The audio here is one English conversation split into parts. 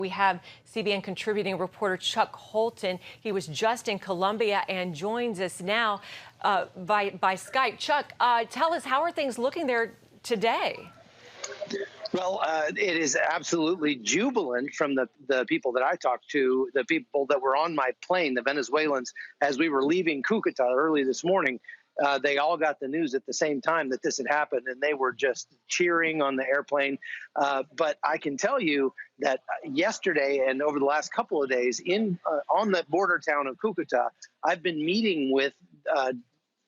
We have CBN contributing reporter Chuck Holton. He was just in Colombia and joins us now by Skype. Chuck, tell us, how are things looking there today? Well, it is absolutely jubilant from the people that I talked to, the people that were on my plane, the Venezuelans, as we were leaving Cucuta early this morning. They all got the news at the same time that this had happened, and they were just cheering on the airplane. But I can tell you that yesterday and over the last couple of days on the border town of Cucuta, I've been meeting with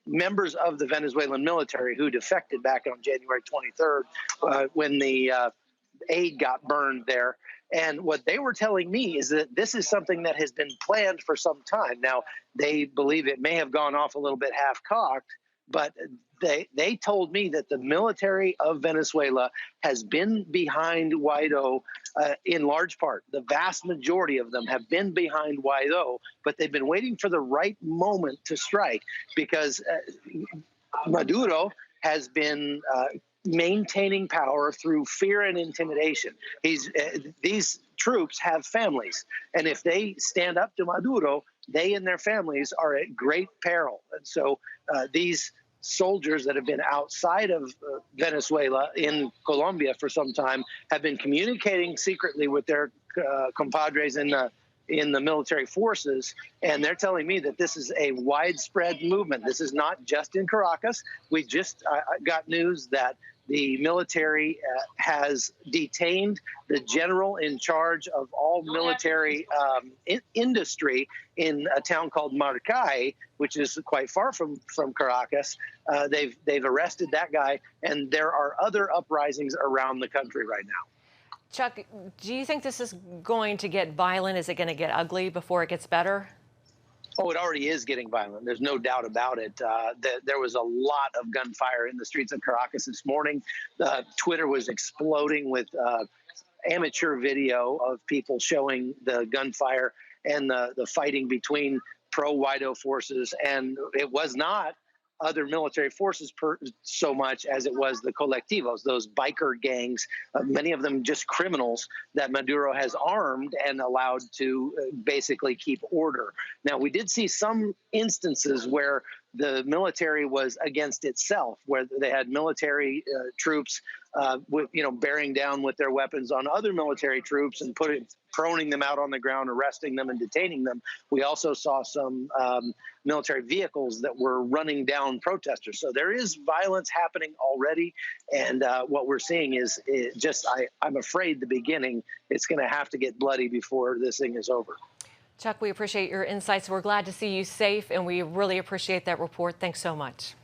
members of the Venezuelan military who defected back on January 23rd when the aid got burned there. And what they were telling me is that this is something that has been planned for some time. Now, they believe it may have gone off a little bit half-cocked, but they told me that the military of Venezuela has been behind Guaido in large part. The vast majority of them have been behind Guaido, but they've been waiting for the right moment to strike because Maduro has been maintaining power through fear and intimidation. These troops have families, and if they stand up to Maduro, they and their families are at great peril. And so these soldiers that have been outside of Venezuela in Colombia for some time have been communicating secretly with their compadres in the military forces, and they're telling me that this is a widespread movement. This is not just in Caracas. We just got news that the military has detained the general in charge of all military industry in a town called Maracay, which is quite far from Caracas. They've arrested that guy, and there are other uprisings around the country right now. Chuck, do you think this is going to get violent? Is it going to get ugly before it gets better? Oh, it already is getting violent. There's no doubt about it. There was a lot of gunfire in the streets of Caracas this morning. Twitter was exploding with amateur video of people showing the gunfire and the fighting between pro-Guaido forces. And it was not other military forces so much as it was the colectivos, those biker gangs, many of them just criminals that Maduro has armed and allowed to basically keep order. Now, we did see some instances where the military was against itself, where they had military troops bearing down with their weapons on other military troops and proning them out on the ground, arresting them and detaining them. We also saw some military vehicles that were running down protesters. So there is violence happening already. And what we're seeing is I'm afraid the beginning. It's going to have to get bloody before this thing is over. Chuck, we appreciate your insights. We're glad to see you safe, and we really appreciate that report. Thanks so much.